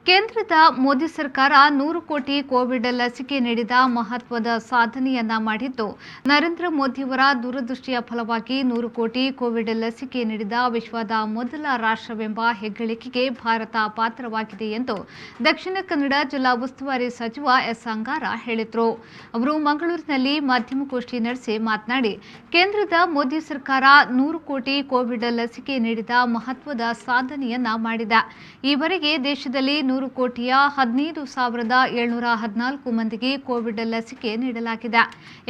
ಕೇಂದ್ರದ ಮೋದಿ ಸರ್ಕಾರ 100 ಕೋಟಿ ಕೋವಿಡ್ ಲಸಿಕೆ ನೀಡಿದ ಮಹತ್ವದ ಸಾಧನೆಯನ್ನ ಮಾಡಿದ್ದು, ನರೇಂದ್ರ ಮೋದಿಯವರ ದೂರದೃಷ್ಟಿಯ ಫಲವಾಗಿ 100 ಕೋಟಿ ಕೋವಿಡ್ ಲಸಿಕೆ ನೀಡಿದ ವಿಶ್ವದ ಮೊದಲ ರಾಷ್ಟ್ರವೆಂಬ ಹೆಗ್ಗಳಿಕೆಗೆ ಭಾರತ ಪಾತ್ರವಾಗಿದೆ ಎಂದು ದಕ್ಷಿಣ ಕನ್ನಡ ಜಿಲ್ಲಾ ಉಸ್ತುವಾರಿ ಸಚಿವ ಎಸ್ ಅಂಗಾರ ಹೇಳಿದರು. ಅವರು ಮಂಗಳೂರಿನಲ್ಲಿ ಮಾಧ್ಯಮಗೋಷ್ಠಿ ನಡೆಸಿ ಮಾತನಾಡಿ, ಕೇಂದ್ರದ ಮೋದಿ ಸರ್ಕಾರ 100 ಕೋಟಿ ಕೋವಿಡ್ ಲಸಿಕೆ ನೀಡಿದ ಮಹತ್ವದ ಸಾಧನೆಯನ್ನ ಮಾಡಿದೆ. ಈವರೆಗೆ ದೇಶದಲ್ಲಿ 100 ಕೋಟಿಯ 15,714 ಮಂದಿಗೆ ಕೋವಿಡ್ ಲಸಿಕೆ ನೀಡಲಾಗಿದೆ.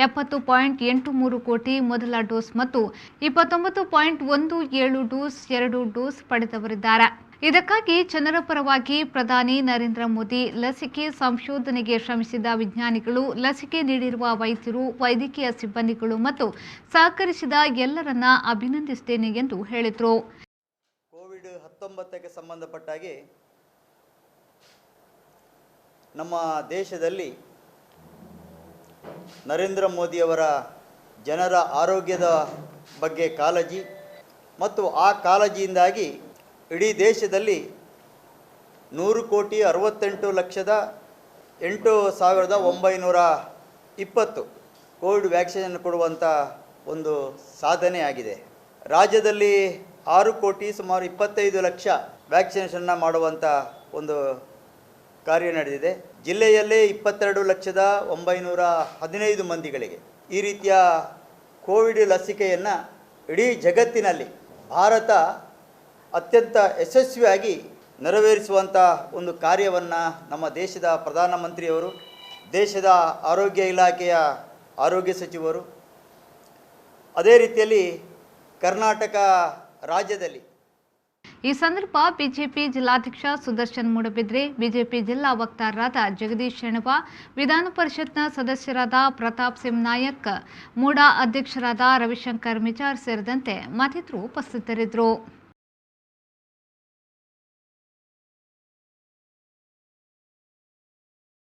70.83 ಕೋಟಿ ಮೊದಲ ಡೋಸ್ ಮತ್ತು 29.17 ಡೋಸ್ 2 ಡೋಸ್ ಪಡೆದವರಿದ್ದಾರೆ. ಇದಕ್ಕಾಗಿ ಜನರ ಪರವಾಗಿ ಪ್ರಧಾನಿ ನರೇಂದ್ರ ಮೋದಿ, ಲಸಿಕೆ ಸಂಶೋಧನೆಗೆ ಶ್ರಮಿಸಿದ ವಿಜ್ಞಾನಿಗಳು, ಲಸಿಕೆ ನೀಡಿರುವ ವೈದ್ಯರು, ವೈದ್ಯಕೀಯ ಸಿಬ್ಬಂದಿಗಳು ಮತ್ತು ಸಹಕರಿಸಿದ ಎಲ್ಲರನ್ನ ಅಭಿನಂದಿಸುತ್ತೇನೆ ಎಂದು ಹೇಳಿದರು. ಕೋವಿಡ್-19ಗೆ ಸಂಬಂಧಪಟ್ಟಾಗೆ ನಮ್ಮ ದೇಶದಲ್ಲಿ ನರೇಂದ್ರ ಮೋದಿಯವರ ಜನರ ಆರೋಗ್ಯದ ಬಗ್ಗೆ ಕಾಳಜಿ ಮತ್ತು ಆ ಕಾಳಜಿಯಿಂದಾಗಿ ಇಡೀ ದೇಶದಲ್ಲಿ 1,68,8,920 ಕೋವಿಡ್ ವ್ಯಾಕ್ಸಿನ್ ಕೊಡುವಂಥ ಒಂದು ಸಾಧನೆ ಆಗಿದೆ. ರಾಜ್ಯದಲ್ಲಿ 6 ಕೋಟಿ ಸುಮಾರು 25 ಲಕ್ಷ ವ್ಯಾಕ್ಸಿನೇಷನ್ನ ಮಾಡುವಂಥ ಒಂದು ಕಾರ್ಯ ನಡೆದಿದೆ. ಜಿಲ್ಲೆಯಲ್ಲೇ 22,915 ಮಂದಿಗಳಿಗೆ ಈ ರೀತಿಯ ಕೋವಿಡ್ ಲಸಿಕೆಯನ್ನು ಇಡೀ ಜಗತ್ತಿನಲ್ಲಿ ಭಾರತ ಅತ್ಯಂತ ಯಶಸ್ವಿಯಾಗಿ ನೆರವೇರಿಸುವಂಥ ಒಂದು ಕಾರ್ಯವನ್ನು ನಮ್ಮ ದೇಶದ ಪ್ರಧಾನಮಂತ್ರಿಯವರು, ದೇಶದ ಆರೋಗ್ಯ ಇಲಾಖೆಯ ಆರೋಗ್ಯ ಸಚಿವರು, ಅದೇ ರೀತಿಯಲ್ಲಿ ಕರ್ನಾಟಕ ರಾಜ್ಯದಲ್ಲಿ ಈ ಸಂದರ್ಭ ಬಿಜೆಪಿ ಜಿಲ್ಲಾಧ್ಯಕ್ಷ ಸುದರ್ಶನ್ ಮೂಡಬಿದ್ರೆ, ಬಿಜೆಪಿ ಜಿಲ್ಲಾ ವಕ್ತಾರರಾದ ಜಗದೀಶ್ ಶೆಣವ, ವಿಧಾನ ಪರಿಷತ್ನ ಸದಸ್ಯರಾದ ಪ್ರತಾಪ್ ಸಿಂಗ್ ನಾಯಕ್, ಮೂಡಾ ಅಧ್ಯಕ್ಷರಾದ ರವಿಶಂಕರ್ ಮಿಚಾರ್ ಸೇರಿದಂತೆ ಮತ್ತಿತರರು ಉಪಸ್ಥಿತರಿದ್ದರು.